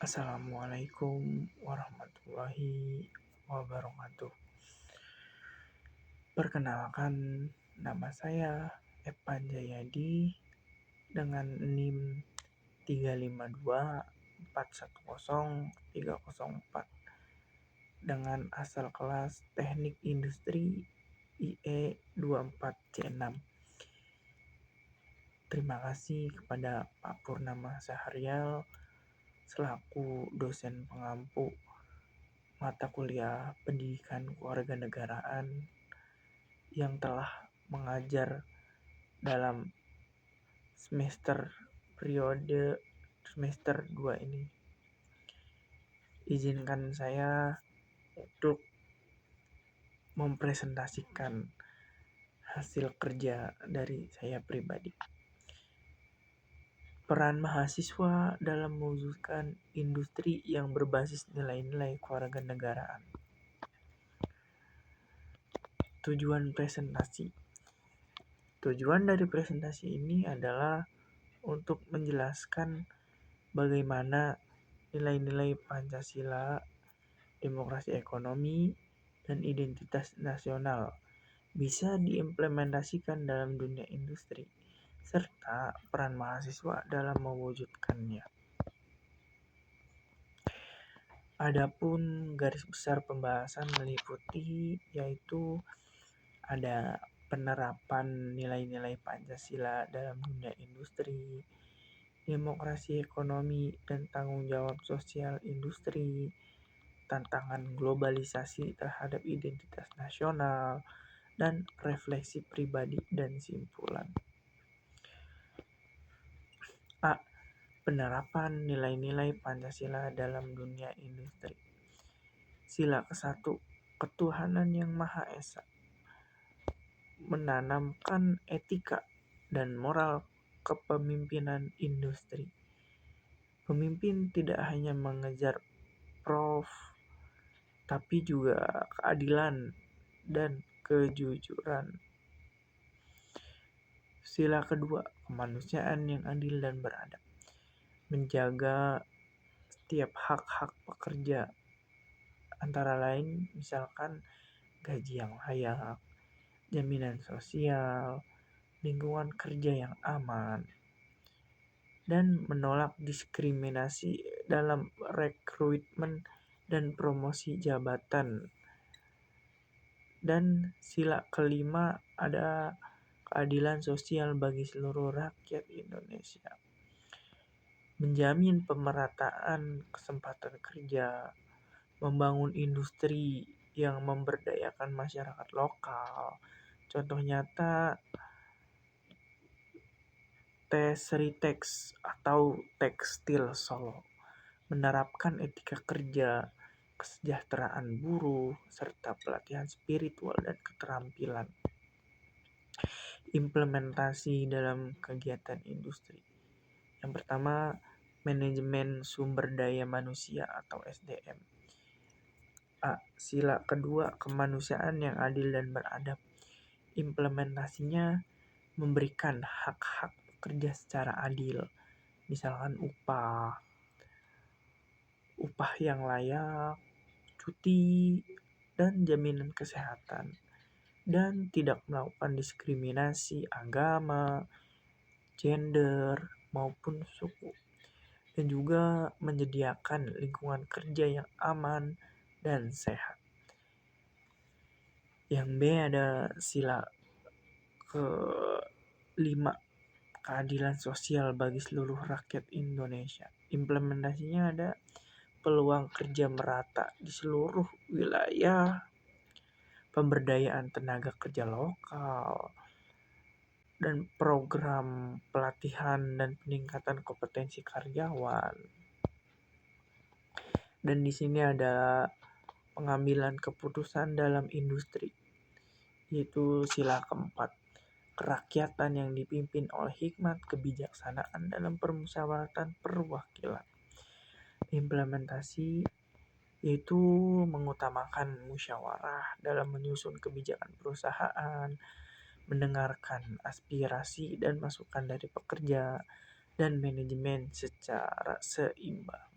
Assalamualaikum warahmatullahi wabarakatuh. Perkenalkan, nama saya Evan Jayadi dengan NIM 352410304 dengan asal kelas Teknik Industri IE 24C6. Terima kasih kepada Pak Purnama Sahrial selaku dosen pengampu mata kuliah Pendidikan Kewarganegaraan yang telah mengajar dalam periode semester 2 ini. Izinkan saya untuk mempresentasikan hasil kerja dari saya pribadi. Peran mahasiswa dalam mewujudkan industri yang berbasis nilai-nilai kewarganegaraan. Tujuan presentasi. Tujuan dari presentasi ini adalah untuk menjelaskan bagaimana nilai-nilai Pancasila, demokrasi ekonomi, dan identitas nasional bisa diimplementasikan dalam dunia industri, serta peran mahasiswa dalam mewujudkannya. Adapun garis besar pembahasan meliputi yaitu ada penerapan nilai-nilai Pancasila dalam dunia industri, demokrasi ekonomi dan tanggung jawab sosial industri, tantangan globalisasi terhadap identitas nasional, dan refleksi pribadi dan simpulan. A. Penerapan nilai-nilai Pancasila dalam dunia industri. Sila ke-1, ketuhanan yang Maha Esa, menanamkan etika dan moral kepemimpinan industri. Pemimpin tidak hanya mengejar profit, tapi juga keadilan dan kejujuran. Sila kedua, kemanusiaan yang adil dan beradab, menjaga setiap hak-hak pekerja, antara lain misalkan gaji yang layak, jaminan sosial, lingkungan kerja yang aman, dan menolak diskriminasi dalam rekrutmen dan promosi jabatan. Dan sila kelima ada keadilan sosial bagi seluruh rakyat Indonesia, menjamin pemerataan kesempatan kerja, membangun industri yang memberdayakan masyarakat lokal. Contoh nyata T-Sritex atau Tekstil Solo menerapkan etika kerja, kesejahteraan buruh, serta pelatihan spiritual dan keterampilan. Implementasi dalam kegiatan industri. Yang pertama, manajemen sumber daya manusia atau SDM. A. Sila kedua, kemanusiaan yang adil dan beradab. Implementasinya memberikan hak-hak pekerja secara adil, misalkan upah yang layak, cuti, dan jaminan kesehatan, dan tidak melakukan diskriminasi agama, gender, maupun suku, dan juga menyediakan lingkungan kerja yang aman dan sehat. Yang B ada sila ke-5, keadilan sosial bagi seluruh rakyat Indonesia. Implementasinya ada peluang kerja merata di seluruh wilayah, pemberdayaan tenaga kerja lokal, dan program pelatihan dan peningkatan kompetensi karyawan. Dan di sini ada pengambilan keputusan dalam industri, yaitu sila ke-4, kerakyatan yang dipimpin oleh hikmat kebijaksanaan dalam permusyawaratan perwakilan. Implementasi yaitu mengutamakan musyawarah dalam menyusun kebijakan perusahaan, mendengarkan aspirasi dan masukan dari pekerja dan manajemen secara seimbang.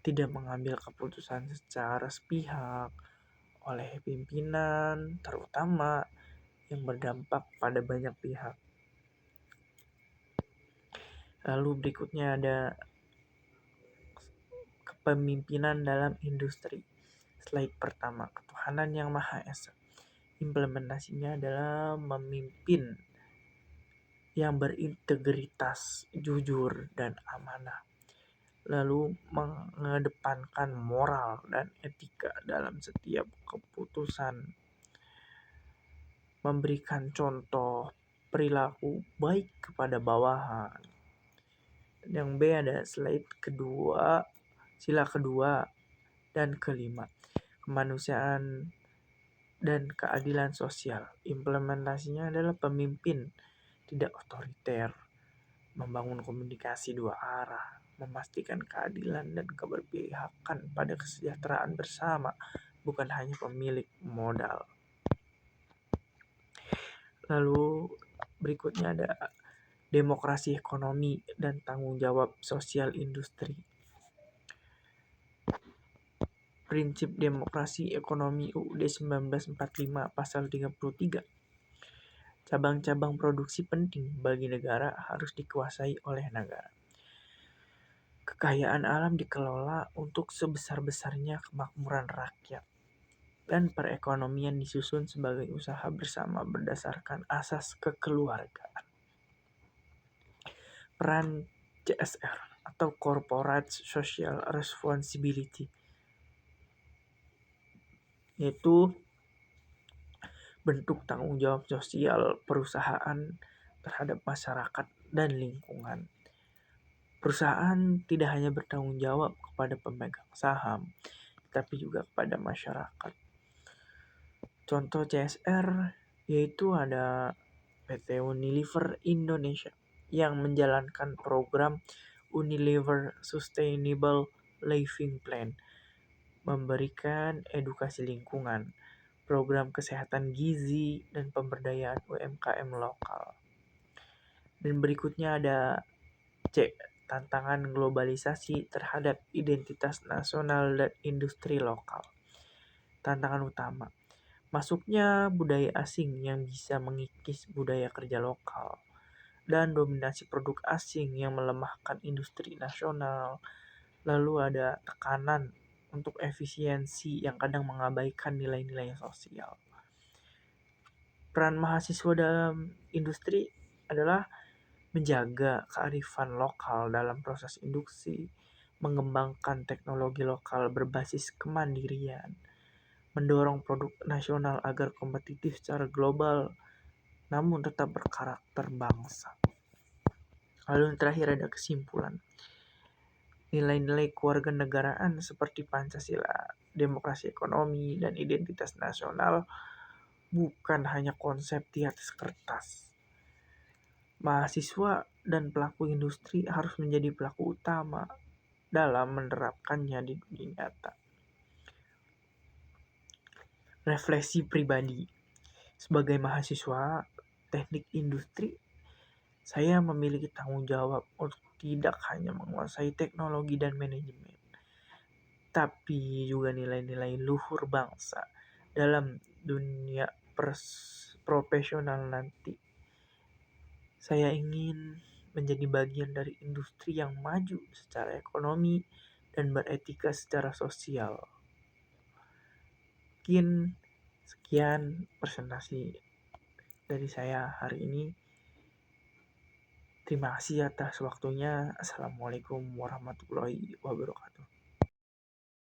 tidak mengambil keputusan secara sepihak oleh pimpinan, terutama yang berdampak pada banyak pihak. Lalu berikutnya ada kepemimpinan dalam industri. Slide pertama, ketuhanan yang Maha Esa. Implementasinya adalah memimpin yang berintegritas, jujur, dan amanah. Lalu mengedepankan moral dan etika dalam setiap keputusan. Memberikan contoh perilaku baik kepada bawahan. Yang B ada slide kedua, sila kedua dan kelima. Kemanusiaan dan keadilan sosial. Implementasinya adalah pemimpin tidak otoriter, membangun komunikasi dua arah, memastikan keadilan dan keberpihakan pada kesejahteraan bersama, bukan hanya pemilik modal. Lalu berikutnya ada demokrasi ekonomi dan tanggung jawab sosial industri. Prinsip demokrasi ekonomi UUD 1945 pasal 33. Cabang-cabang produksi penting bagi negara harus dikuasai oleh negara. Kekayaan alam dikelola untuk sebesar-besarnya kemakmuran rakyat. Dan perekonomian disusun sebagai usaha bersama berdasarkan asas kekeluargaan. Peran CSR atau Corporate Social Responsibility, yaitu bentuk tanggung jawab sosial perusahaan terhadap masyarakat dan lingkungan. Perusahaan tidak hanya bertanggung jawab kepada pemegang saham, tapi juga kepada masyarakat. Contoh CSR yaitu ada PT Unilever Indonesia yang menjalankan program Unilever Sustainable Living Plan, memberikan edukasi lingkungan, program kesehatan gizi, dan pemberdayaan UMKM lokal. Dan berikutnya ada C, tantangan globalisasi terhadap identitas nasional dan industri lokal. Tantangan utama, masuknya budaya asing yang bisa mengikis budaya kerja lokal, dan dominasi produk asing yang melemahkan industri nasional. Lalu ada tekanan untuk efisiensi yang kadang mengabaikan nilai-nilai sosial. Peran mahasiswa dalam industri adalah menjaga kearifan lokal dalam proses induksi, mengembangkan teknologi lokal berbasis kemandirian, mendorong produk nasional agar kompetitif secara global, namun tetap berkarakter bangsa. Lalu yang terakhir ada kesimpulan. Nilai-nilai kewarganegaraan seperti Pancasila, demokrasi ekonomi, dan identitas nasional bukan hanya konsep di atas kertas. Mahasiswa dan pelaku industri harus menjadi pelaku utama dalam menerapkannya di dunia nyata. Refleksi pribadi. Sebagai mahasiswa teknik industri, saya memiliki tanggung jawab untuk tidak hanya menguasai teknologi dan manajemen, tapi juga nilai-nilai luhur bangsa dalam dunia profesional nanti. Saya ingin menjadi bagian dari industri yang maju secara ekonomi dan beretika secara sosial. Mungkin sekian presentasi dari saya hari ini. Terima kasih atas waktunya. Assalamualaikum warahmatullahi wabarakatuh.